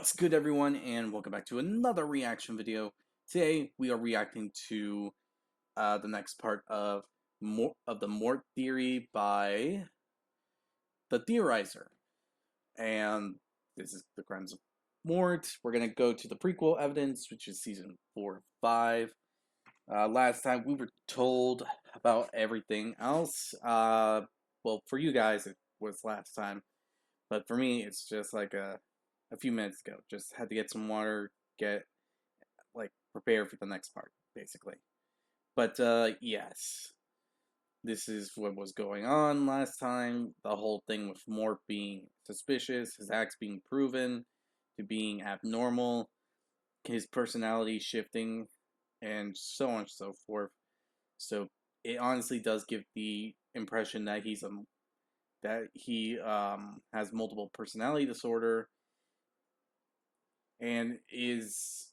What's good, everyone, and welcome back to another reaction video. Today we are reacting to the next part of the Mort Theory by the Theorizer, and this is the Crimes of Mort. We're gonna go to the prequel evidence, which is season 4 and 5. Last time we were told about everything else. Well, for you guys it was last time, but for me it's just like a few minutes ago. Just had to get some water, get prepare for the next part, basically. But yes, this is what was going on last time. The whole thing with Mort being suspicious, his acts being proven to being abnormal, his personality shifting, and so on and so forth. So it honestly does give the impression that he has multiple personality disorder and is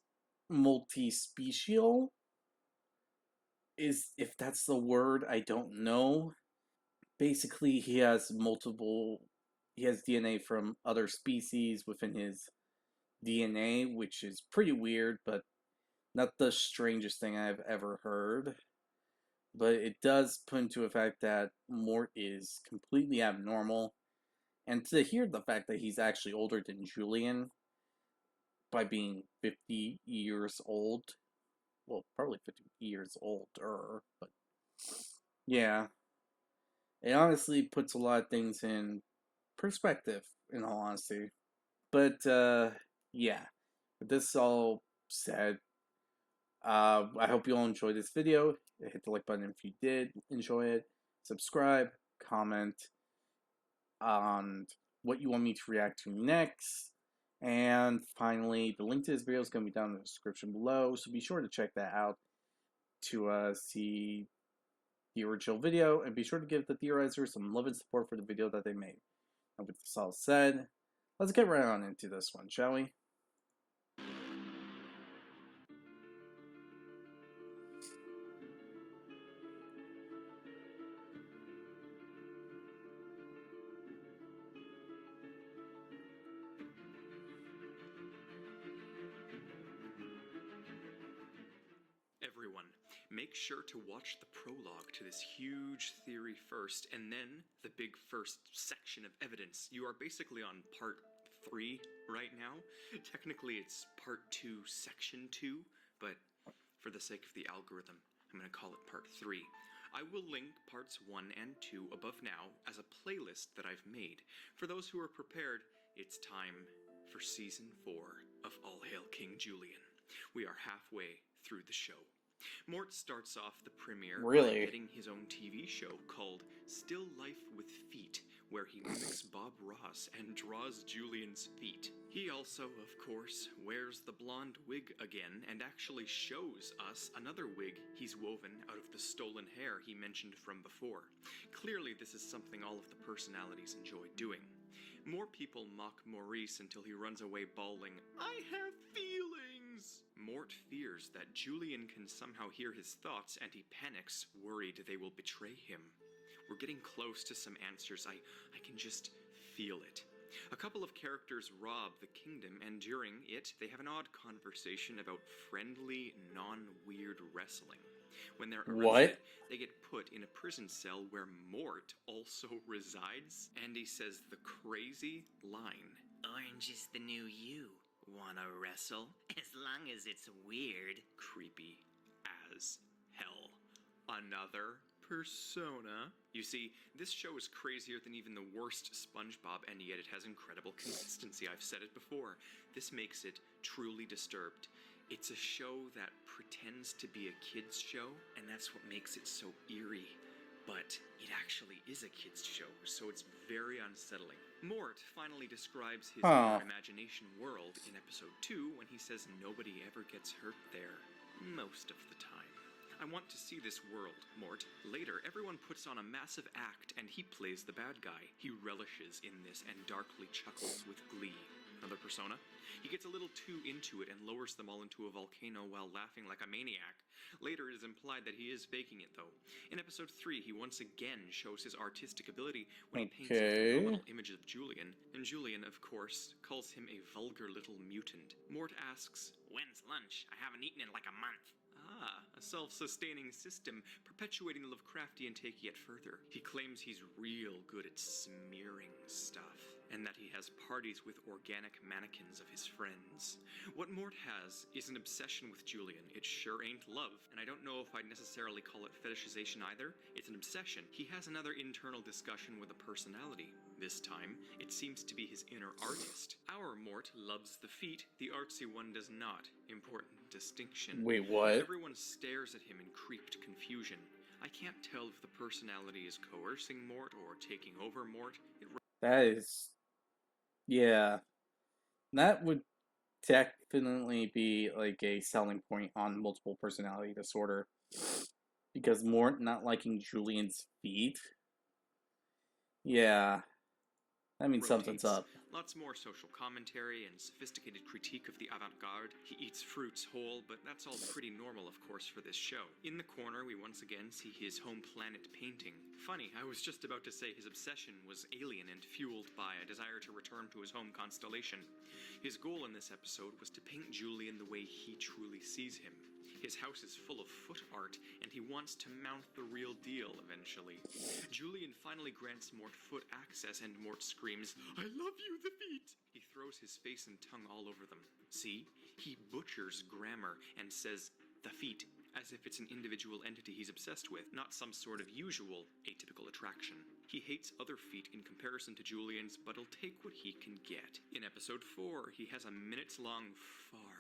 multispecial. If that's the word, I don't know. Basically, he has DNA from other species within his DNA, which is pretty weird, but not the strangest thing I've ever heard. But it does put into effect that Mort is completely abnormal, and to hear the fact that he's actually older than Julian by being 50 years old. Well, probably 50 years older, but yeah. It honestly puts a lot of things in perspective, in all honesty. But, yeah. With this all said, I hope you all enjoyed this video. Hit the like button if you did enjoy it. Subscribe, comment on what you want me to react to next. And finally, the link to this video is going to be down in the description below, so be sure to check that out to see the original video, and be sure to give the Theorizer some love and support for the video that they made. And with this all said, let's get right on into this one, shall we? Everyone, make sure to watch the prologue to this huge theory first, and then the big first section of evidence. You are basically on part 3 right now. Technically it's part 2, section 2, but for the sake of the algorithm, I'm going to call it part 3. I will link parts 1 and 2 above now as a playlist that I've made. For those who are prepared, it's time for season 4 of All Hail King Julian. We are halfway through the show. Mort starts off the premiere by getting his own TV show called Still Life with Feet, where he mimics Bob Ross and draws Julian's feet. He also, of course, wears the blonde wig again and actually shows us another wig he's woven out of the stolen hair he mentioned from before. Clearly this is something all of the personalities enjoy doing. More people mock Maurice until he runs away bawling, "I have feelings!" Mort fears that Julian can somehow hear his thoughts, and he panics, worried they will betray him. We're getting close to some answers. I can just feel it. A couple of characters rob the kingdom, and during it, they have an odd conversation about friendly, non-weird wrestling. When they're arrested, they get put in a prison cell where Mort also resides, and he says the crazy line, "Orange is the new you. Wanna wrestle? As long as it's weird." Creepy as hell. Another persona. You see, this show is crazier than even the worst SpongeBob, and yet it has incredible consistency. I've said it before. This makes it truly disturbed. It's a show that pretends to be a kid's show, and that's what makes it so eerie. But it actually is a kid's show, so it's very unsettling. Mort finally describes his inner imagination world in episode 2 when he says nobody ever gets hurt there, most of the time. I want to see this world, Mort. Later, everyone puts on a massive act and he plays the bad guy. He relishes in this and darkly chuckles with glee. another persona. He gets a little too into it and lowers them all into a volcano while laughing like a maniac. Later, it is implied that he is faking it, though. In episode 3, he once again shows his artistic ability when he paints a phenomenal image of Julian, and Julian, of course, calls him a vulgar little mutant. Mort asks, "When's lunch? I haven't eaten in like a month." Ah, a self-sustaining system, perpetuating the Lovecraftian take yet further. He claims he's real good at smearing stuff, and that he has parties with organic mannequins of his friends. What Mort has is an obsession with Julian. It sure ain't love, and I don't know if I'd necessarily call it fetishization either. It's an obsession. He has another internal discussion with a personality. This time, it seems to be his inner artist. Our Mort loves the feet, the artsy one does not. Important distinction. Wait, what? Everyone stares at him in creeped confusion. I can't tell if the personality is coercing Mort or taking over Mort. That is... yeah. That would definitely be like a selling point on multiple personality disorder. Because Mort not liking Julian's feet? Yeah. I mean, something's up. Lots more social commentary and sophisticated critique of the avant-garde. He eats fruits whole, but that's all pretty normal, of course, for this show. In the corner, we once again see his home planet painting. Funny, I was just about to say his obsession was alien and fueled by a desire to return to his home constellation. His goal in this episode was to paint Julian the way he truly sees him. His house is full of foot art, and he wants to mount the real deal eventually. Julian finally grants Mort foot access, and Mort screams, "I love you, the feet!" He throws his face and tongue all over them. See? He butchers grammar and says, "the feet," as if it's an individual entity he's obsessed with, not some sort of usual, atypical attraction. He hates other feet in comparison to Julian's, but he'll take what he can get. In episode 4, he has a minutes-long fart.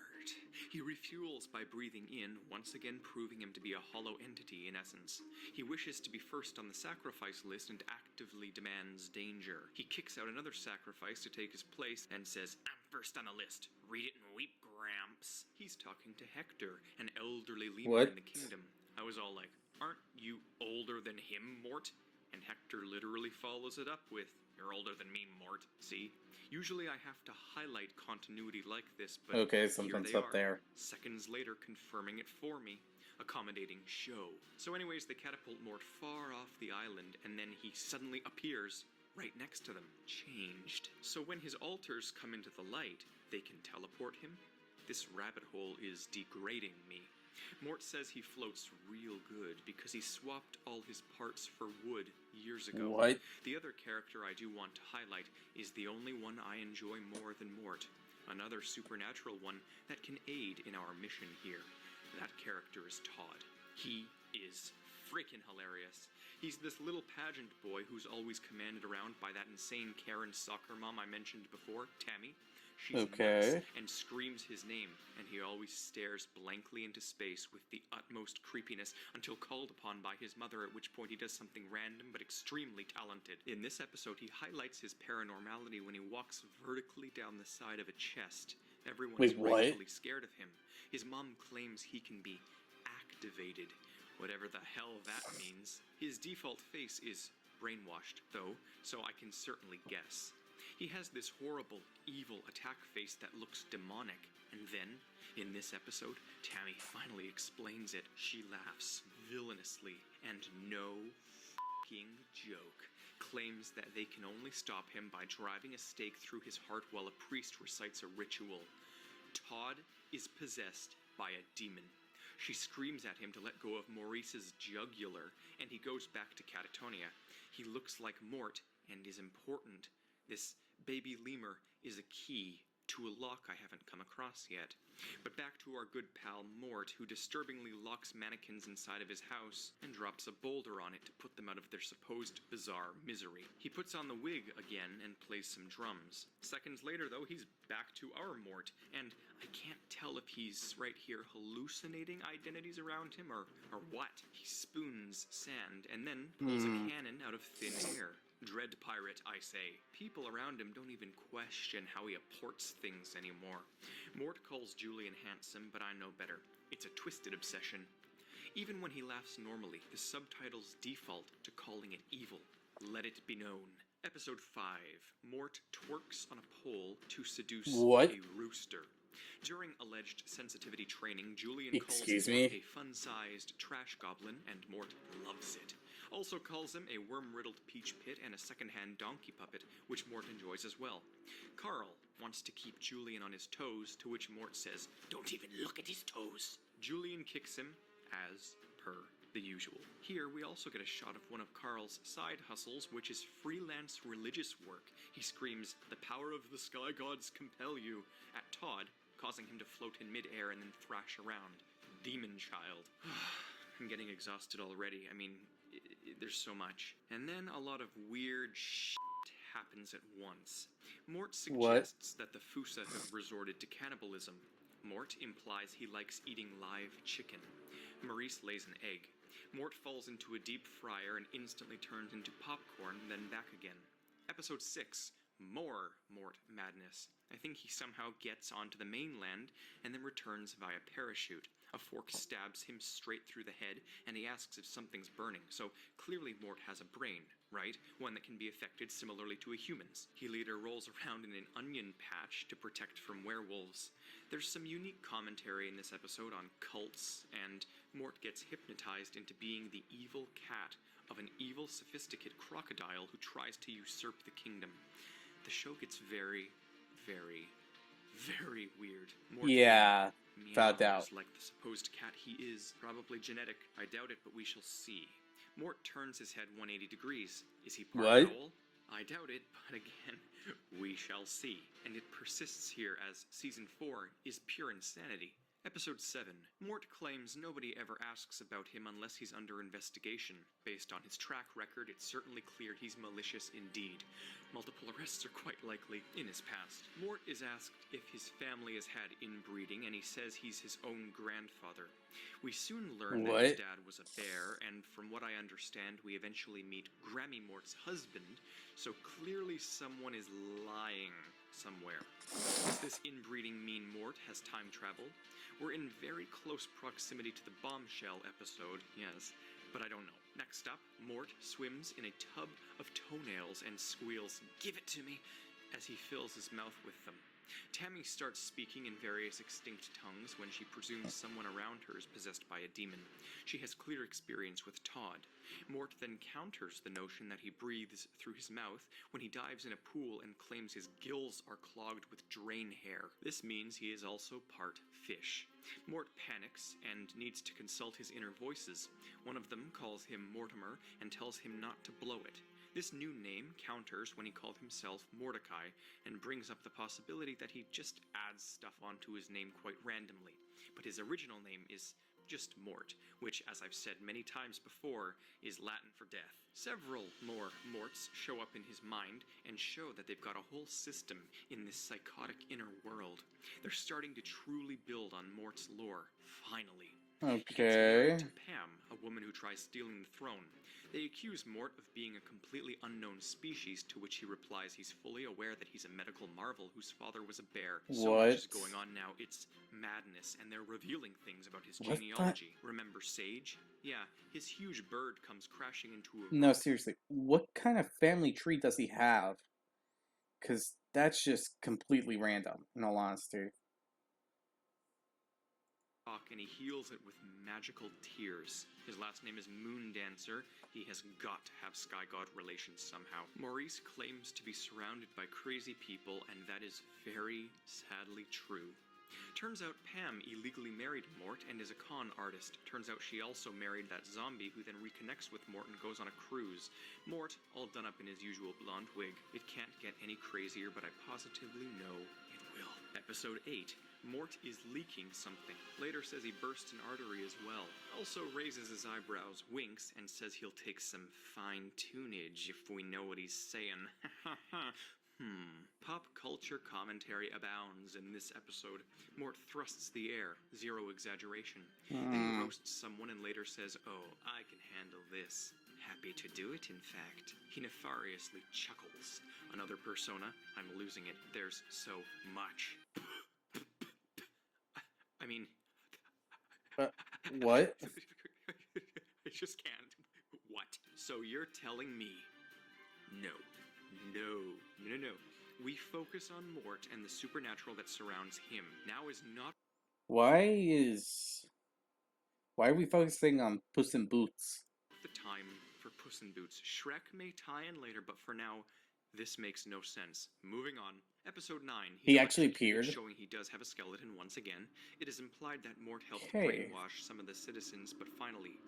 He refuels by breathing in, once again proving him to be a hollow entity in essence. He wishes to be first on the sacrifice list and actively demands danger. He kicks out another sacrifice to take his place and says, "I'm first on the list. Read it and weep, Gramps." He's talking to Hector, an elderly lemur in the kingdom. I was all like, "Aren't you older than him, Mort?" And Hector literally follows it up with, "You're older than me, Mort." See? Usually I have to highlight continuity like this, but okay, here something's they up are, there. seconds later confirming it for me. Accommodating show. So anyways, they catapult Mort far off the island, and then he suddenly appears right next to them, changed. So when his alters come into the light, they can teleport him? This rabbit hole is degrading me. Mort says he floats real good because he swapped all his parts for wood years ago. What? The other character I do want to highlight is the only one I enjoy more than Mort. Another supernatural one that can aid in our mission here. That character is Todd. He is freaking hilarious. He's this little pageant boy who's always commanded around by that insane Karen soccer mom I mentioned before, Tammy. She's nuts and screams his name, and he always stares blankly into space with the utmost creepiness until called upon by his mother, at which point he does something random but extremely talented. In this episode, he highlights his paranormality when he walks vertically down the side of a chest. Everyone's rightfully scared of him. His mom claims he can be activated, whatever the hell that means. His default face is brainwashed, though, so I can certainly guess. He has this horrible, evil attack face that looks demonic, and then, in this episode, Tammy finally explains it. She laughs villainously, and no f***ing joke, claims that they can only stop him by driving a stake through his heart while a priest recites a ritual. Todd is possessed by a demon. She screams at him to let go of Maurice's jugular, and he goes back to Catatonia. He looks like Mort and is important. This baby lemur is a key to a lock I haven't come across yet. But back to our good pal Mort, who disturbingly locks mannequins inside of his house and drops a boulder on it to put them out of their supposed bizarre misery. He puts on the wig again and plays some drums. Seconds later, though, he's back to our Mort, and I can't tell if he's right here hallucinating identities around him or what. He spoons sand and then pulls a cannon out of thin air. Dread pirate, I say. People around him don't even question how he apports things anymore. Mort calls Julian handsome, but I know better. It's a twisted obsession. Even when he laughs normally, the subtitles default to calling it evil. Let It Be Known. Episode 5. Mort twerks on a pole to seduce What? a rooster. During alleged sensitivity training, Julian calls Excuse Mort me? a fun-sized trash goblin, and Mort loves it. Also calls him a worm-riddled peach pit and a second-hand donkey puppet, which Mort enjoys as well. Carl wants to keep Julian on his toes, to which Mort says, "Don't even look at his toes." Julian kicks him, as per the usual. Here we also get a shot of one of Carl's side hustles, which is freelance religious work. He screams, "The power of the sky gods compel you," at Todd, causing him to float in mid-air and then thrash around. Demon child. I'm getting exhausted already. I mean, there's so much. And then a lot of weird shit happens at once. Mort suggests that the Fusa have resorted to cannibalism. Mort implies he likes eating live chicken. Maurice lays an egg. Mort falls into a deep fryer and instantly turns into popcorn, then back again. Episode 6. More Mort madness. I think he somehow gets onto the mainland and then returns via parachute. A fork stabs him straight through the head, and he asks if something's burning, so clearly Mort has a brain, right? One that can be affected similarly to a human's. He later rolls around in an onion patch to protect from werewolves. There's some unique commentary in this episode on cults, and Mort gets hypnotized into being the evil cat of an evil, sophisticated crocodile who tries to usurp the kingdom. The show gets very, very, very weird. Mort Yeah, without doubt. meows like the supposed cat he is. Probably genetic. I doubt it, but we shall see. Mort turns his head 180 degrees. Is he part What? owl? I doubt it, but again, we shall see. And it persists here as Season 4 is pure insanity. Episode 7. Mort claims nobody ever asks about him unless he's under investigation. Based on his track record, it's certainly clear he's malicious indeed. Multiple arrests are quite likely in his past. Mort is asked if his family has had inbreeding, and he says he's his own grandfather. We soon learn that his What? dad was a bear, and from what I understand, we eventually meet Grammy Mort's husband, so clearly someone is lying somewhere. Does this inbreeding mean Mort has time traveled? We're in very close proximity to the bombshell episode, yes, but I don't know. Next up, Mort swims in a tub of toenails and squeals, "Give it to me," as he fills his mouth with them. Tammy starts speaking in various extinct tongues when she presumes someone around her is possessed by a demon. She has clear experience with Todd. Mort then counters the notion that he breathes through his mouth when he dives in a pool and claims his gills are clogged with drain hair. This means he is also part fish. Mort panics and needs to consult his inner voices. One of them calls him Mortimer and tells him not to blow it. This new name counters when he called himself Mordecai, and brings up the possibility that he just adds stuff onto his name quite randomly. But his original name is just Mort, which, as I've said many times before, is Latin for death. Several more Morts show up in his mind and show that they've got a whole system in this psychotic inner world. They're starting to truly build on Mort's lore, finally. He gets married Okay. to Pam, a woman who tries stealing the throne. They accuse Mort of being a completely unknown species, to which he replies he's fully aware that he's a medical marvel whose father was a bear. So much is going on now, it's madness, and they're revealing things about his What the- genealogy. Remember Sage? Yeah, his huge bird comes crashing into a No, seriously. What kind of family tree does he have? Because that's just completely random, in all honesty. rock, and he heals it with magical tears. His last name is Moondancer. He has got to have sky god relations somehow. Maurice claims to be surrounded by crazy people, and that is very sadly true. Turns out Pam illegally married Mort and is a con artist. Turns out she also married that zombie who then reconnects with Mort and goes on a cruise. Mort, all done up in his usual blonde wig. It can't get any crazier, but I positively know it will. Episode 8. Mort is leaking something. Later says he burst an artery as well. Also raises his eyebrows, winks, and says he'll take some fine-tunage if we know what he's saying. Pop culture commentary abounds in this episode. Mort thrusts the air, zero exaggeration. Then he roasts someone and later says, "Oh, I can handle this. Happy to do it, in fact." He nefariously chuckles. Another persona, I'm losing it. There's so much. I mean... What? I just can't. What? So you're telling me No. No. No, no, no. We focus on Mort and the supernatural that surrounds him. Now is not Why are we focusing on Puss in Boots? the time for Puss in Boots. Shrek may tie in later, but for now, this makes no sense. Moving on. Episode 9. He's He actually electrocuted, appeared. showing he does have a skeleton once again. It is implied that Mort helped Okay. brainwash some of the citizens, but finally,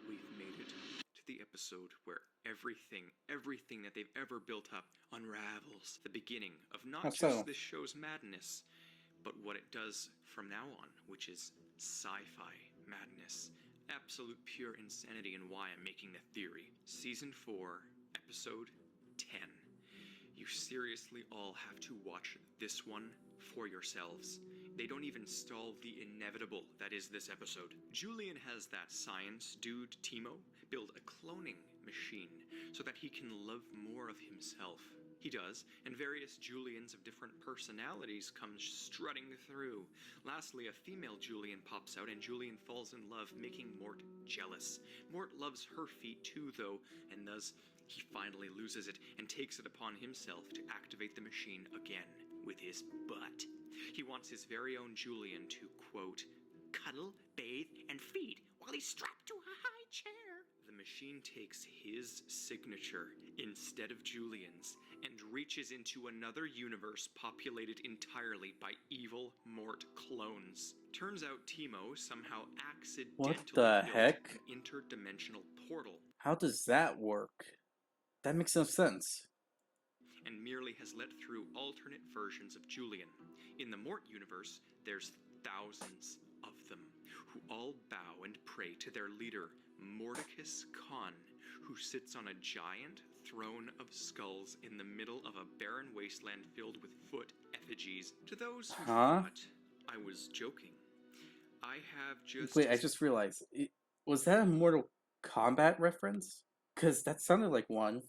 we've made it to the episode where everything that they've ever built up unravels. The beginning of How not so? just this show's madness, but what it does from now on, which is sci-fi madness. Absolute pure insanity, and why I'm making the theory. Season 4, Episode 10. You seriously all have to watch this one for yourselves. They don't even stall the inevitable that is this episode. Julian has that science dude, Timo, build a cloning machine so that he can love more of himself. He does, and various Julians of different personalities come strutting through. Lastly, a female Julian pops out, and Julian falls in love, making Mort jealous. Mort loves her feet too, though, and thus he finally loses it and takes it upon himself to activate the machine again with his butt. He wants his very own Julian to, quote, cuddle, bathe, and feed while he's strapped to a high chair. The machine takes his signature instead of Julian's and reaches into another universe populated entirely by evil Mort clones. Turns out Timo somehow accidentally What the built heck? an interdimensional portal How does that work? That makes no sense. and merely has let through alternate versions of Julian. In the Mort universe, there's thousands of them, who all bow and pray to their leader, Mordecus Khan, who sits on a giant throne of skulls in the middle of a barren wasteland filled with foot effigies. To those who thought I was joking, I have just... Wait, I just realized. Was that a Mortal Kombat reference? Because that sounded like one.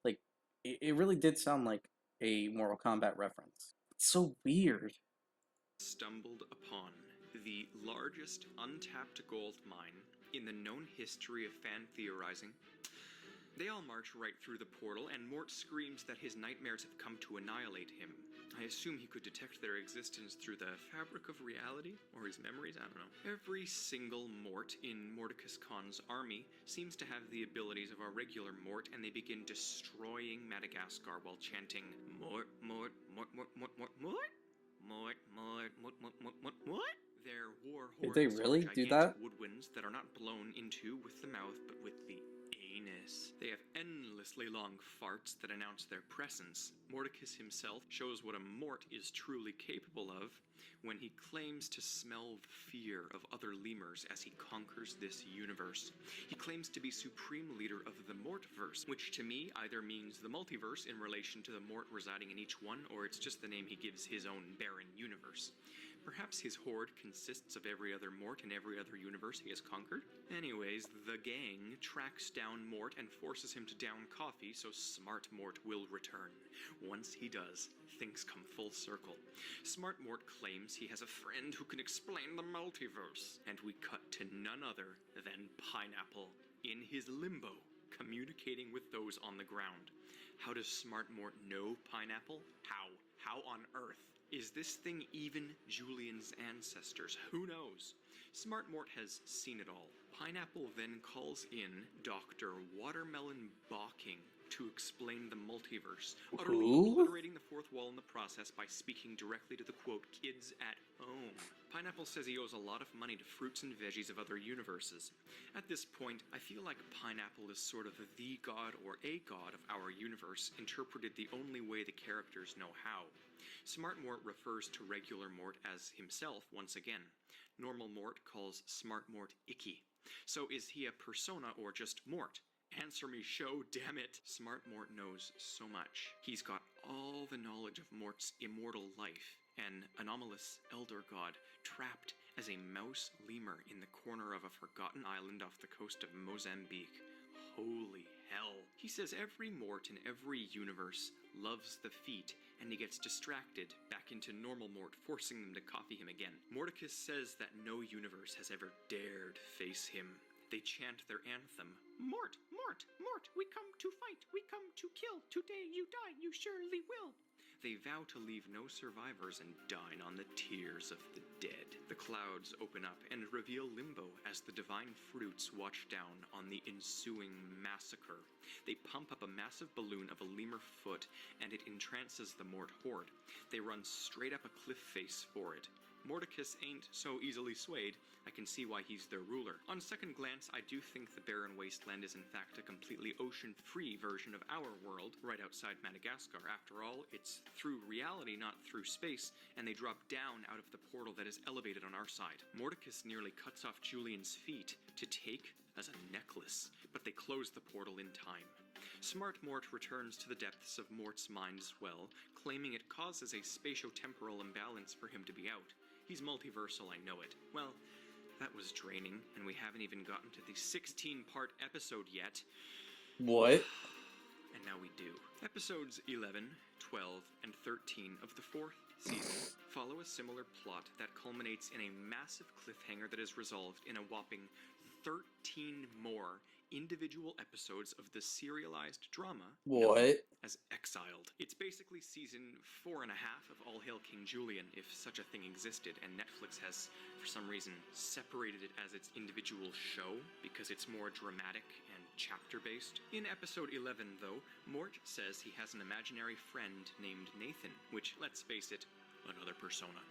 Like, it really did sound like a Mortal Kombat reference. It's so weird. stumbled upon the largest untapped gold mine in the known history of fan theorizing. They all march right through the portal, and Mort screams that his nightmares have come to annihilate him. I assume he could detect their existence through the fabric of reality, or his memories, I don't know. Every single Mort in Mordecus Khan's army seems to have the abilities of a regular Mort, and they begin destroying Madagascar while chanting, Mort, Mort, Mort, Mort, Mort, Mort, Mort? Mort, Mort, Mort, Mort, Mort, Mort, Mort? Their war Did they horns are really do gigantic that? woodwinds that are not blown into with the mouth, but with the anus. They have endlessly long farts that announce their presence. Mordecus himself shows what a Mort is truly capable of when he claims to smell the fear of other lemurs as he conquers this universe. He claims to be supreme leader of the Mortverse, which to me either means the multiverse in relation to the Mort residing in each one, or it's just the name he gives his own barren universe. Perhaps his horde consists of every other Mort in every other universe he has conquered? Anyways, the gang tracks down Mort and forces him to down coffee so Smart Mort will return. Once he does, things come full circle. Smart Mort claims he has a friend who can explain the multiverse, and we cut to none other than Pineapple in his limbo, communicating with those on the ground. How does Smart Mort know Pineapple? How? How on earth? Is this thing even Julian's ancestors? Who knows? Smart Mort has seen it all. Pineapple then calls in Dr. Watermelon Balking to explain the multiverse, utterly Who? obliterating the fourth wall in the process by speaking directly to the, quote, kids at home. Pineapple says he owes a lot of money to fruits and veggies of other universes. At this point, I feel like Pineapple is sort of the god or a god of our universe, interpreted the only way the characters know how. Smart Mort refers to regular Mort as himself once again. Normal Mort calls Smart Mort Icky. So is he a persona or just Mort? Answer me, show, damn it! Smart Mort knows so much. He's got all the knowledge of Mort's immortal life, an anomalous elder god trapped as a mouse lemur in the corner of a forgotten island off the coast of Mozambique. Holy hell. He says every Mort in every universe loves the feet, and he gets distracted back into normal Mort, forcing them to copy him again. Mordecus says that no universe has ever dared face him. They chant their anthem, Mort, Mort, Mort, Mort, we come to fight, we come to kill. Today you die, you surely will. They vow to leave no survivors and dine on the tears of the dead. The clouds open up and reveal Limbo as the divine fruits watch down on the ensuing massacre. They pump up a massive balloon of a lemur foot, and it entrances the Mort horde. They run straight up a cliff face for it. Mordecus ain't so easily swayed. I can see why he's their ruler. On second glance, I do think the barren wasteland is in fact a completely ocean-free version of our world, right outside Madagascar. After all, it's through reality, not through space, and they drop down out of the portal that is elevated on our side. Mordecus nearly cuts off Julian's feet to take as a necklace, but they close the portal in time. Smart Mort returns to the depths of Mort's mind as well, claiming it causes a spatio-temporal imbalance for him to be out. He's multiversal, I know it. Well, that was draining, and we haven't even gotten to the 16-part episode yet. What? And now we do. Episodes 11, 12, and 13 of the 4th season follow a similar plot that culminates in a massive cliffhanger that is resolved in a whopping 13 more individual episodes of the serialized drama known as Exiled. It's basically season 4.5 of All Hail King Julian, if such a thing existed, and Netflix has, for some reason, separated it as its individual show because it's more dramatic and chapter-based. In episode 11, though, Mort says he has an imaginary friend named Nathan, which, let's face it, another persona.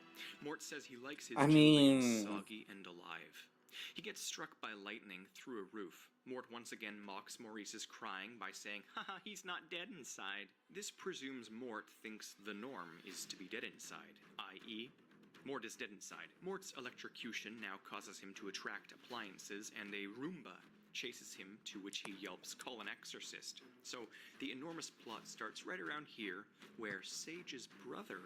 Mort says he likes his Julian soggy and alive. He gets struck by lightning through a roof. Mort once again mocks Maurice's crying by saying, haha, he's not dead inside. This presumes Mort thinks the norm is to be dead inside, i.e., Mort is dead inside. Mort's electrocution now causes him to attract appliances, and a Roomba chases him, to which he yelps, call an exorcist. So the enormous plot starts right around here, where Sage's brother,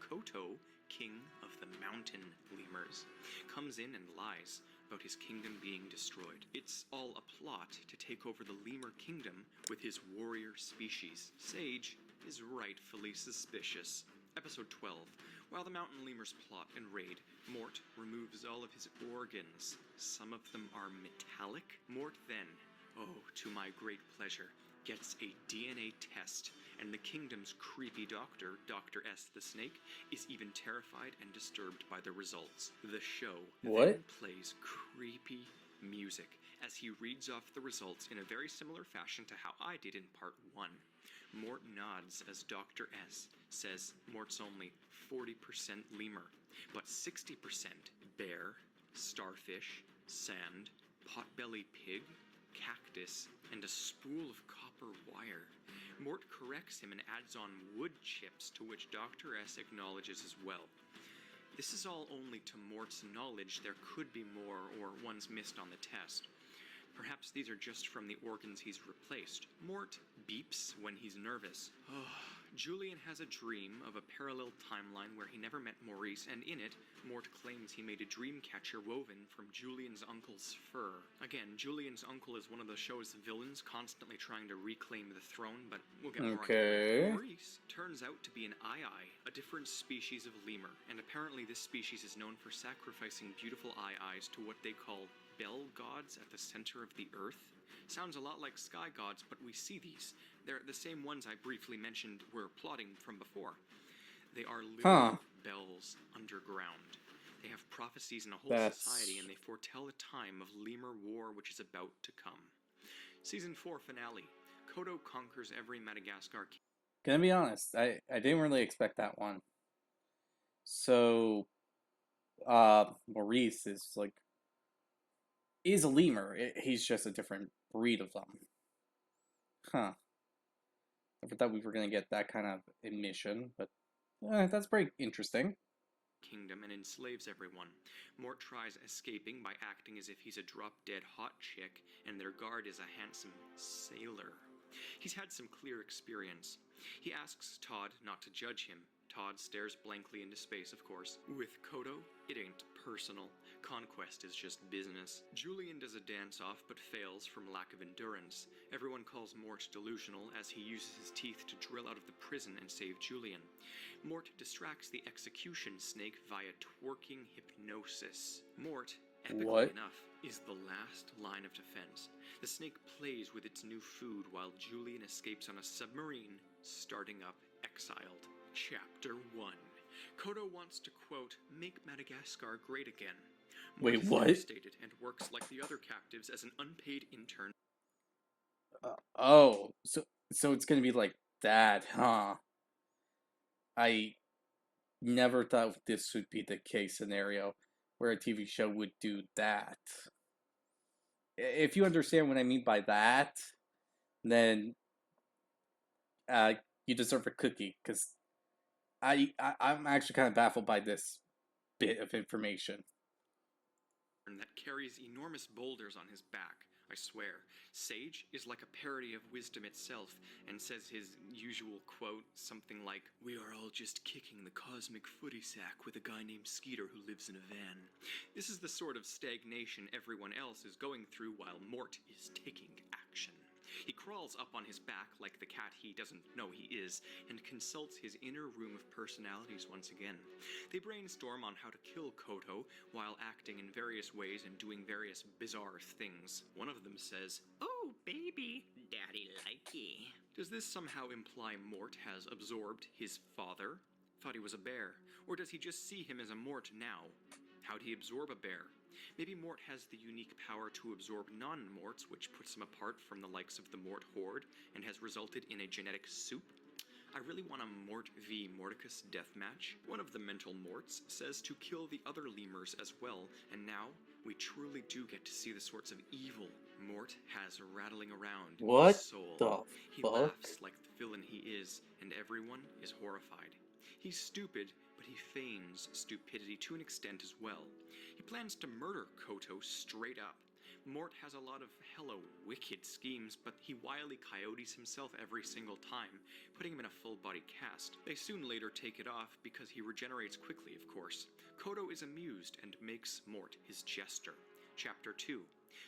Koto, king of the mountain lemurs, comes in and lies about his kingdom being destroyed. It's all a plot to take over the lemur kingdom with his warrior species. Sage is rightfully suspicious. Episode 12. While the mountain lemurs plot and raid, Mort removes all of his organs. Some of them are metallic. Mort then, oh, to my great pleasure, gets a DNA test, and the kingdom's creepy doctor, Dr. S the Snake, is even terrified and disturbed by the results. The show then plays creepy music as he reads off the results in a very similar fashion to how I did in part 1. Mort nods as Dr. S says Mort's only 40% lemur, but 60% bear, starfish, sand, potbelly pig, cactus, and a spool of copper wire. Mort corrects him and adds on wood chips, to which Dr. S acknowledges as well. This is all only to Mort's knowledge. There could be more, or ones missed on the test. Perhaps these are just from the organs he's replaced. Mort beeps when he's nervous. Julian has a dream of a parallel timeline where he never met Maurice, and in it, Mort claims he made a dream catcher woven from Julian's uncle's fur. Again, Julian's uncle is one of the show's villains, constantly trying to reclaim the throne, but we'll get more on that. Maurice turns out to be an Ai, a different species of lemur, and apparently this species is known for sacrificing beautiful Ai-Is to what they call bell gods at the center of the earth. Sounds a lot like sky gods, but we see these. They're the same ones I briefly mentioned were plotting from before. They are literal bells underground. They have prophecies in a whole society, and they foretell a time of lemur war which is about to come. Season 4 finale. Kodo conquers every Madagascar king. Gonna be honest, I didn't really expect that one. So, Maurice is a lemur. He's just a different breed of them. Huh. I thought we were going to get that kind of admission, but that's pretty interesting. Kingdom and enslaves everyone. Mort tries escaping by acting as if he's a drop-dead hot chick, and their guard is a handsome sailor. He's had some clear experience. He asks Todd not to judge him. Todd stares blankly into space, of course. With Kodo, it ain't personal. Conquest is just business. Julian does a dance-off, but fails from lack of endurance. Everyone calls Mort delusional, as he uses his teeth to drill out of the prison and save Julian. Mort distracts the execution snake via twerking hypnosis. Mort Epically What? enough, is the last line of defense. The snake plays with its new food while Julian escapes on a submarine, starting up Exiled. Chapter 1. Kodo wants to, quote, make Madagascar great again. Mort Wait, is what? devastated and works like the other captives as an unpaid intern. Oh, so it's gonna be like that, huh? I never thought this would be the case scenario where a TV show would do that. If you understand what I mean by that, then uh, you deserve a cookie. Because I'm actually kind of baffled by this bit of information. That carries enormous boulders on his back. I swear, Sage is like a parody of wisdom itself and says his usual quote, something like, "We are all just kicking the cosmic footy sack with a guy named Skeeter who lives in a van." This is the sort of stagnation everyone else is going through while Mort is taking action. He crawls up on his back like the cat he doesn't know he is, and consults his inner room of personalities once again. They brainstorm on how to kill Koto, while acting in various ways and doing various bizarre things. One of them says, "Oh, baby, daddy likey." Does this somehow imply Mort has absorbed his father? Thought he was a bear. Or does he just see him as a Mort now? How'd he absorb a bear? Maybe Mort has the unique power to absorb non-Morts, which puts him apart from the likes of the Mort horde, and has resulted in a genetic soup? I really want a Mort v Morticus deathmatch. One of the mental Morts says to kill the other lemurs as well, and now we truly do get to see the sorts of evil Mort has rattling around in his What soul. the He fuck? laughs like the villain he is, and everyone is horrified. He's stupid, but he feigns stupidity to an extent as well. He plans to murder Koto straight up. Mort has a lot of hella wicked schemes, but he wily coyotes himself every single time, putting him in a full-body cast. They soon later take it off because he regenerates quickly, of course. Koto is amused and makes Mort his jester. Chapter 2.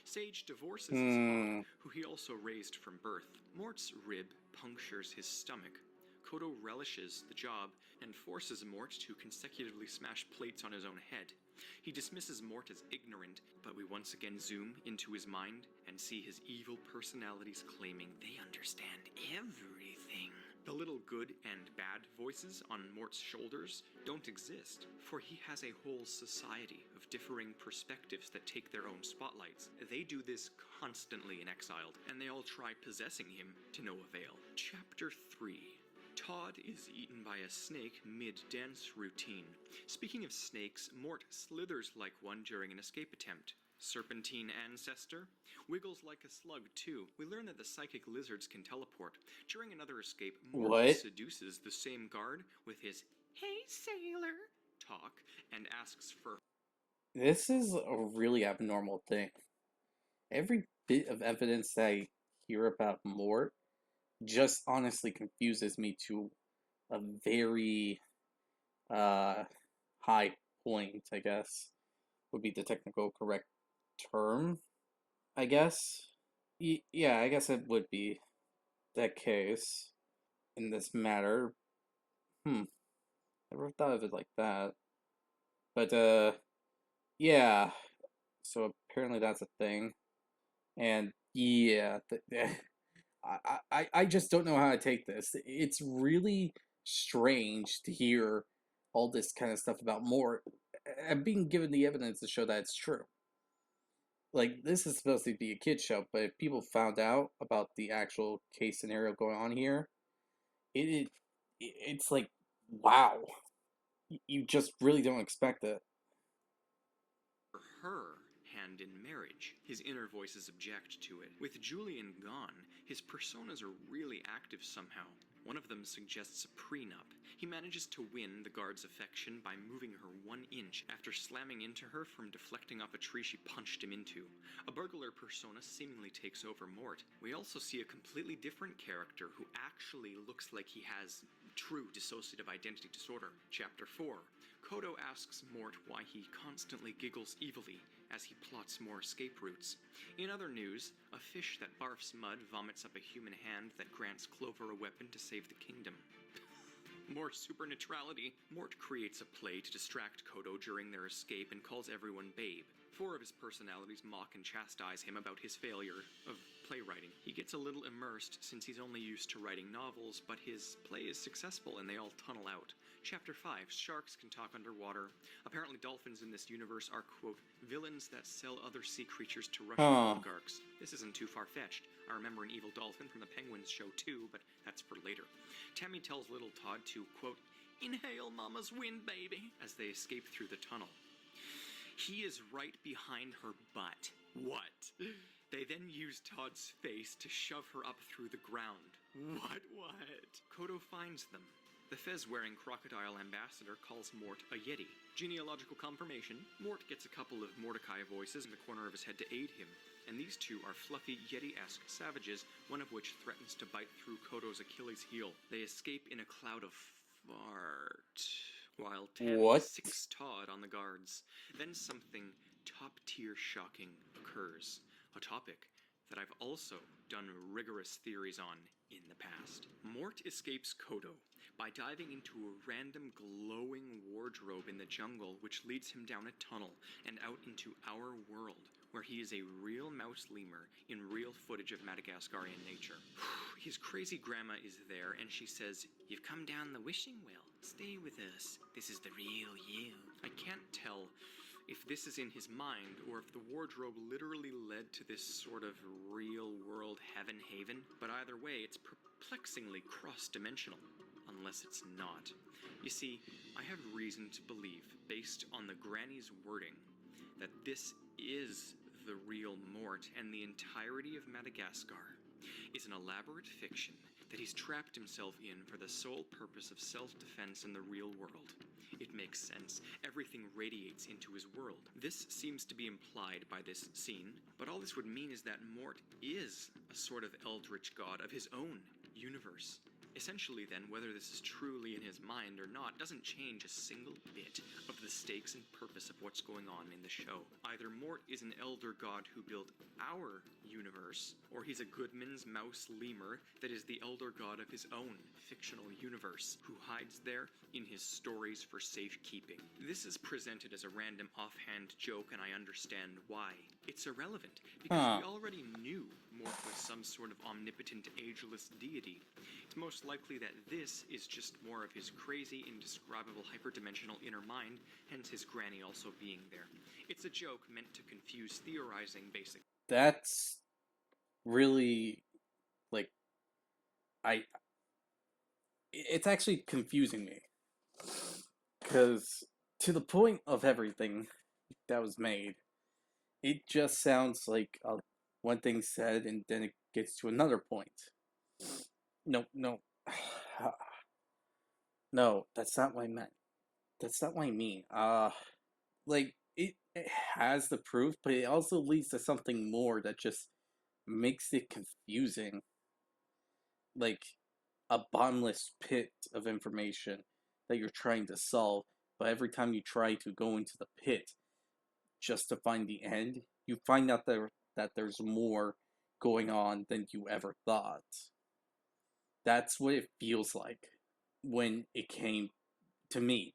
Sage divorces his father, Hmm. who he also raised from birth. Mort's rib punctures his stomach. Koto relishes the job and forces Mort to consecutively smash plates on his own head. He dismisses Mort as ignorant, but we once again zoom into his mind and see his evil personalities claiming they understand everything. The little good and bad voices on Mort's shoulders don't exist, for he has a whole society of differing perspectives that take their own spotlights. They do this constantly in Exiled, and they all try possessing him to no avail. Chapter 3. Todd is eaten by a snake mid-dance routine. Speaking of snakes, Mort slithers like one during an escape attempt. Serpentine ancestor? Wiggles like a slug too. We learn that the psychic lizards can teleport. During another escape, Mort What? seduces the same guard with his "Hey sailor" talk and asks for This is a really abnormal thing. Every bit of evidence that I hear about Mort just honestly confuses me to a very uh high point, I guess, would be the technical correct term, I guess. Yeah, I guess it would be that case in this matter. Hmm, never thought of it like that. But yeah, so apparently that's a thing. And yeah, I just don't know how to take this. It's really strange to hear all this kind of stuff about Mort and being given the evidence to show that it's true. Like, this is supposed to be a kid show, but if people found out about the actual case scenario going on here, it it's like, wow, you just really don't expect it. her hand in marriage. His inner voices object to it. With Julian gone, his personas are really active somehow. One of them suggests a prenup. He manages to win the guard's affection by moving her 1 inch after slamming into her from deflecting off a tree she punched him into. A burglar persona seemingly takes over Mort. We also see a completely different character who actually looks like he has true dissociative identity disorder. Chapter 4. Kodo asks Mort why he constantly giggles evilly as he plots more escape routes. In other news, a fish that barfs mud vomits up a human hand that grants Clover a weapon to save the kingdom. More supernaturality. Mort creates a play to distract Kodo during their escape and calls everyone babe. 4 of his personalities mock and chastise him about his failure of playwriting. He gets a little immersed since he's only used to writing novels, but his play is successful and they all tunnel out. Chapter 5, Sharks Can Talk Underwater. Apparently dolphins in this universe are, quote, villains that sell other sea creatures to Russian oligarchs. This isn't too far-fetched. I remember an evil dolphin from the Penguins show too, but that's for later. Tammy tells little Todd to, quote, inhale mama's wind, baby, as they escape through the tunnel. He is right behind her butt. What? They then use Todd's face to shove her up through the ground. What? Kodo finds them. The fez-wearing crocodile ambassador calls Mort a Yeti. Genealogical confirmation, Mort gets a couple of Mordecai voices in the corner of his head to aid him, and these two are fluffy Yeti-esque savages, one of which threatens to bite through Kodo's Achilles heel. They escape in a cloud of fart, while Tammy sicks Todd on the guards. Then something top-tier shocking occurs, a topic that I've also done rigorous theories on in the past. Mort escapes Kodo by diving into a random glowing wardrobe in the jungle, which leads him down a tunnel and out into our world, where he is a real mouse lemur in real footage of Madagascarian nature. His crazy grandma is there, and she says, "You've come down the wishing well. Stay with us. This is the real you." I can't tell if this is in his mind, or if the wardrobe literally led to this sort of real-world heaven haven, but either way, it's perplexingly cross-dimensional, unless it's not. You see, I have reason to believe, based on the granny's wording, that this is the real Mort, and the entirety of Madagascar is an elaborate fiction that he's trapped himself in for the sole purpose of self-defense in the real world. It makes sense. Everything radiates into his world. This seems to be implied by this scene, but all this would mean is that Mort is a sort of eldritch god of his own universe. Essentially then, whether this is truly in his mind or not doesn't change a single bit of the stakes and purpose of what's going on in the show. Either Mort is an elder god who built our universe, or he's a Goodman's mouse lemur that is the elder god of his own fictional universe, who hides there in his stories for safekeeping. This is presented as a random offhand joke, and I understand why. It's irrelevant, because we already knew Mort was some sort of omnipotent, ageless deity. It's most likely that this is just more of his crazy, indescribable, hyperdimensional inner mind, hence his granny also being there. It's a joke meant to confuse theorizing, basically. That's really, like, it's actually confusing me. Because to the point of everything that was made, it just sounds like one thing said and then it gets to another point. No. No, that's not what I meant. That's not what I mean. Like, it has the proof, but it also leads to something more that just makes it confusing. Like, a bottomless pit of information that you're trying to solve, but every time you try to go into the pit just to find the end, you find out that there's more going on than you ever thought. That's what it feels like when it came to me.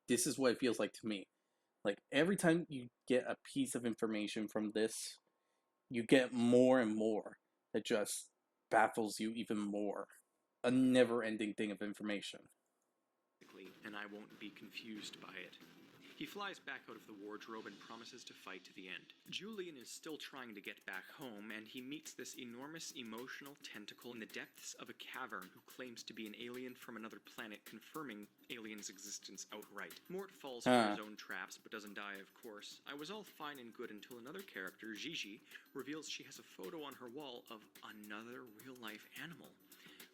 This is what it feels like to me. Like, every time you get a piece of information from this, you get more and more that just baffles you even more. A never-ending thing of information. And I won't be confused by it. He flies back out of the wardrobe and promises to fight to the end. Julian is still trying to get back home, and he meets this enormous emotional tentacle in the depths of a cavern who claims to be an alien from another planet, confirming aliens' existence outright. Mort falls for his own traps, but doesn't die, of course. I was all fine and good until another character, Gigi, reveals she has a photo on her wall of another real-life animal.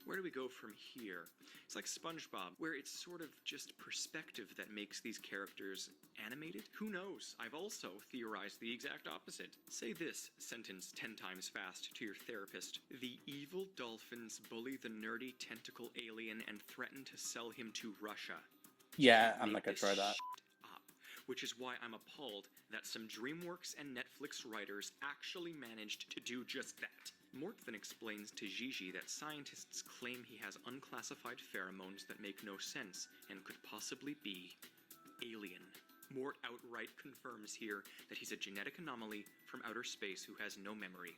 Where do we go from here? It's like SpongeBob, where it's sort of just perspective that makes these characters animated? Who knows? I've also theorized the exact opposite. Say this sentence 10 times fast to your therapist. The evil dolphins bully the nerdy tentacle alien and threaten to sell him to Russia. Yeah, I'm not gonna try that. Up, which is why I'm appalled that some DreamWorks and Netflix writers actually managed to do just that. Mort then explains to Gigi that scientists claim he has unclassified pheromones that make no sense and could possibly be alien. Mort outright confirms here that he's a genetic anomaly from outer space who has no memory.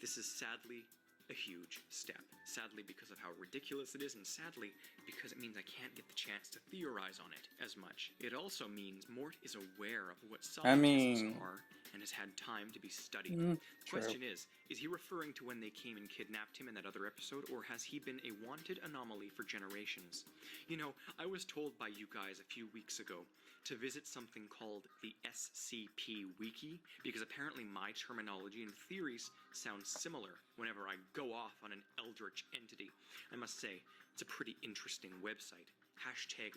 This is sadly a huge step. Sadly because of how ridiculous it is, and sadly because it means I can't get the chance to theorize on it as much. It also means Mort is aware of what scientists are and has had time to be studied. The question is he referring to when they came and kidnapped him in that other episode, or has he been a wanted anomaly for generations? You know, I was told by you guys a few weeks ago to visit something called the SCP Wiki, because apparently my terminology and theories sound similar whenever I go off on an eldritch entity. I must say, it's a pretty interesting website.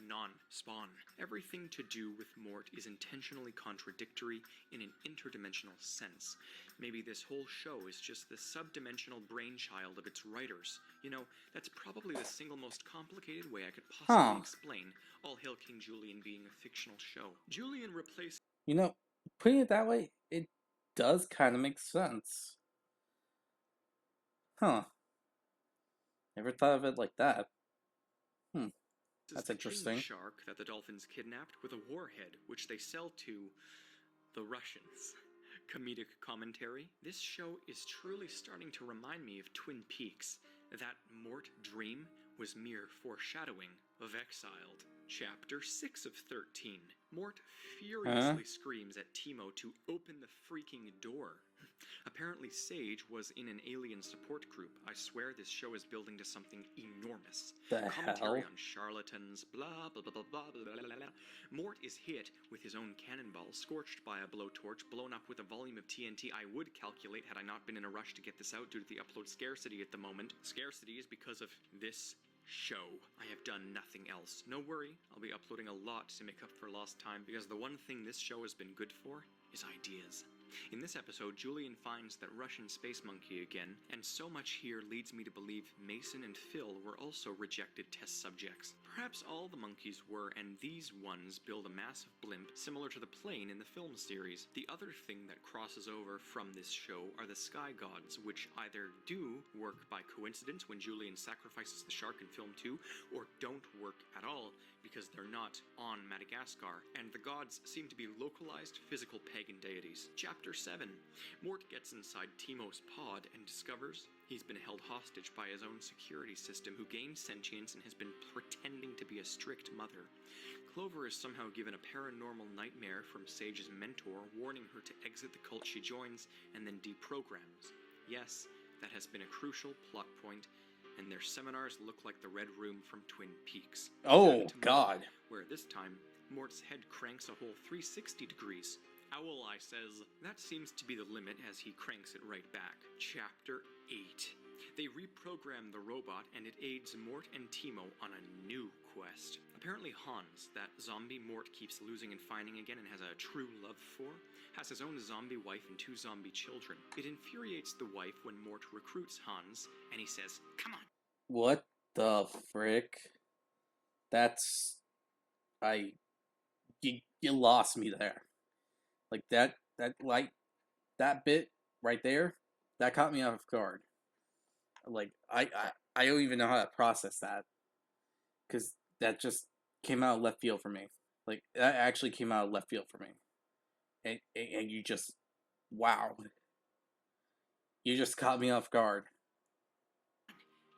#non-spawn. Everything to do with Mort is intentionally contradictory in an interdimensional sense. Maybe this whole show is just the subdimensional brainchild of its writers. You know, that's probably the single most complicated way I could possibly explain All Hail King Julian being a fictional show. Julian replaced... You know, putting it that way, it does kind of make sense. Huh. Never thought of it like that. That's interesting. King shark that the dolphins kidnapped with a warhead, which they sell to the Russians. Comedic commentary. This show is truly starting to remind me of Twin Peaks. That Mort dream was mere foreshadowing of Exiled. Chapter 6 of 13. Mort furiously screams at Timo to open the freaking door. Apparently Sage was in an alien support group. I swear this show is building to something enormous. Commentary on charlatans, blah blah blah blah blah blah blah blah. Mort is hit with his own cannonball, scorched by a blowtorch, blown up with a volume of TNT I would calculate had I not been in a rush to get this out due to the upload scarcity at the moment. Scarcity is because of this show. I have done nothing else. No worry, I'll be uploading a lot to make up for lost time, because the one thing this show has been good for is ideas. In this episode, Julian finds that Russian space monkey again, and so much here leads me to believe Mason and Phil were also rejected test subjects. Perhaps all the monkeys were, and these ones build a massive blimp similar to the plane in the film series. The other thing that crosses over from this show are the sky gods, which either do work by coincidence when Julian sacrifices the shark in film 2, or don't work at all because they're not on Madagascar, and the gods seem to be localized physical pagan deities. Chapter 7. Mort gets inside Timo's pod and discovers he's been held hostage by his own security system, who gained sentience and has been pretending to be a strict mother. Clover is somehow given a paranormal nightmare from Sage's mentor, warning her to exit the cult she joins and then deprograms. Yes, that has been a crucial plot point, and their seminars look like the Red Room from Twin Peaks. Oh, God. Where this time, Mort's head cranks a whole 360 degrees. Owl Eye says that seems to be the limit as he cranks it right back. Chapter 8. They reprogram the robot and it aids Mort and Timo on a new quest. Apparently Hans, that zombie Mort keeps losing and finding again and has a true love for, has his own zombie wife and 2 zombie children. It infuriates the wife when Mort recruits Hans and he says, "Come on." What the frick? That's... You lost me there. Like, that bit right there, that caught me off guard. Like, I don't even know how to process that. Because that just came out of left field for me. Like, that actually came out of left field for me. And you just... Wow. You just caught me off guard.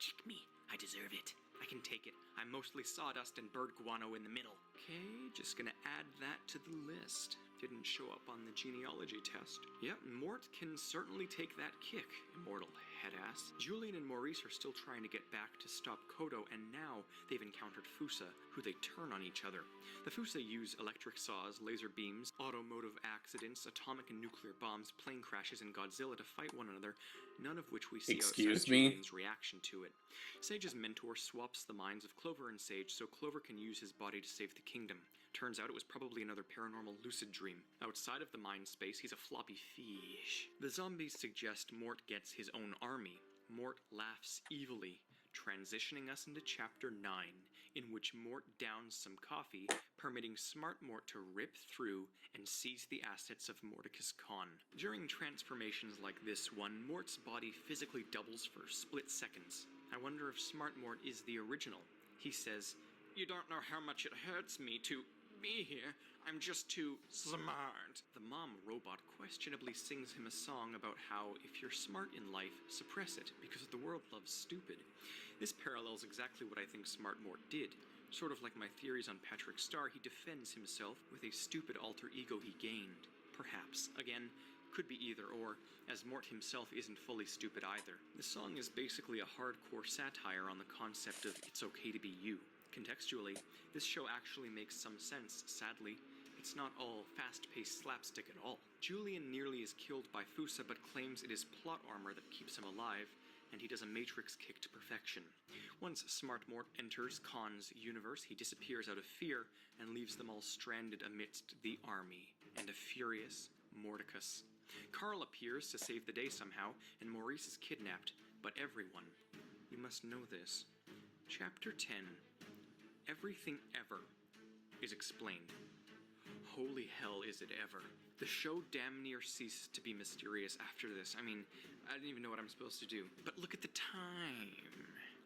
Check me. I deserve it. I can take it. I'm mostly sawdust and bird guano in the middle. Okay, just gonna add that to the list. Didn't show up on the genealogy test. Yep, Mort can certainly take that kick, immortal headass. Julian and Maurice are still trying to get back to stop Kodo, and now they've encountered Fusa, who they turn on each other. The Fusa use electric saws, laser beams, automotive accidents, atomic and nuclear bombs, plane crashes, and Godzilla to fight one another, none of which we see outside of Julian's reaction to it. Sage's mentor swaps the minds of Clover and Sage so Clover can use his body to save the kingdom. Turns out it was probably another paranormal lucid dream. Outside of the mind space, he's a floppy fish. The zombies suggest Mort gets his own army. Mort laughs evilly, transitioning us into Chapter 9, in which Mort downs some coffee, permitting Smart Mort to rip through and seize the assets of Mordecus Khan. During transformations like this one, Mort's body physically doubles for split seconds. I wonder if Smart Mort is the original. He says, "You don't know how much it hurts me to be here. I'm just too smart. The mom robot questionably sings him a song about how if you're smart in life, suppress it, because the world loves stupid. This parallels exactly what I think Smart Mort did. Sort of like my theories on Patrick Starr, he defends himself with a stupid alter ego he gained. Perhaps. Again, could be either or, as Mort himself isn't fully stupid either. The song is basically a hardcore satire on the concept of it's okay to be you. Contextually, this show actually makes some sense, sadly. It's not all fast-paced slapstick at all. Julian nearly is killed by Fusa but claims it is plot armor that keeps him alive, and he does a Matrix kick to perfection. Once Smart Mort enters Khan's universe, he disappears out of fear and leaves them all stranded amidst the army and a furious Mordicus. Carl appears to save the day somehow, and Maurice is kidnapped, but everyone, you must know this. Chapter 10, Everything Ever, is explained. Holy hell is it ever. The show damn near ceases to be mysterious after this. I mean, I didn't even know what I'm supposed to do. But look at the time.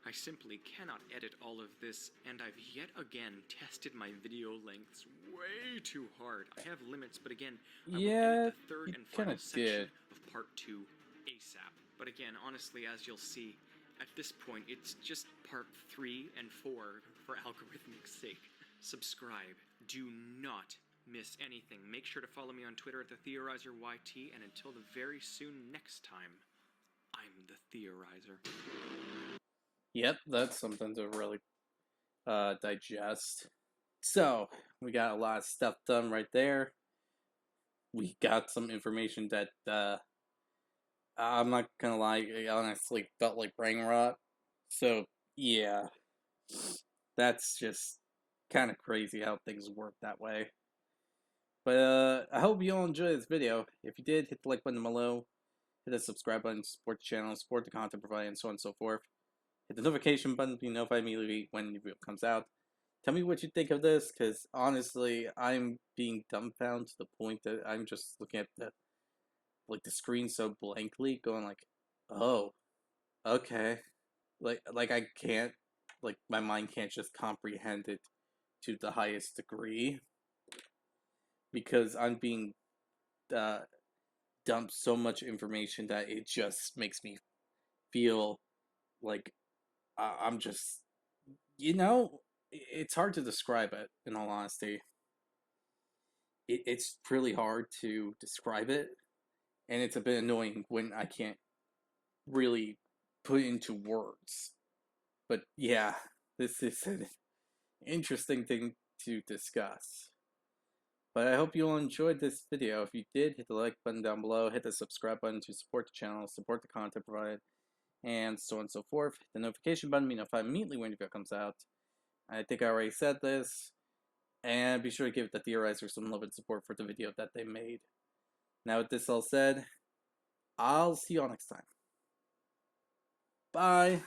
I simply cannot edit all of this, and I've yet again tested my video lengths way too hard. I have limits, but again, I will Yeah, edit the third you and kind final of section did. of part 2 ASAP. But again, honestly, as you'll see, at this point, it's just part 3 and 4 for algorithmic sake. Subscribe. Do not miss anything. Make sure to follow me on Twitter at TheTheorizerYT, and until the very soon next time, I'm the Theorizer. Yep, that's something to really digest. So, we got a lot of stuff done right there. We got some information that I'm not gonna lie, I honestly felt like brain rot. So, yeah, that's just kind of crazy how things work that way. But I hope you all enjoyed this video. If you did, hit the like button below, hit the subscribe button to support the channel, support the content provided, and so on and so forth. Hit the notification button to be notified immediately when the video comes out. Tell me what you think of this, because honestly, I'm being dumbfounded to the point that I'm just looking at the screen so blankly, going like, "Oh, okay." Like I can't, like my mind can't just comprehend it to the highest degree because I'm being uh, dumped so much information that it just makes me feel like I'm just, it's hard to describe it, in all honesty. It's really hard to describe it, and it's a bit annoying when I can't really put it into words. But yeah, this is an interesting thing to discuss. But I hope you all enjoyed this video. If you did, hit the like button down below, hit the subscribe button to support the channel, support the content provided, and so on and so forth. Hit the notification button to be notified immediately when the video comes out. I think I already said this. And be sure to give the Theorizer some love and support for the video that they made. Now with this all said, I'll see you all next time. Bye!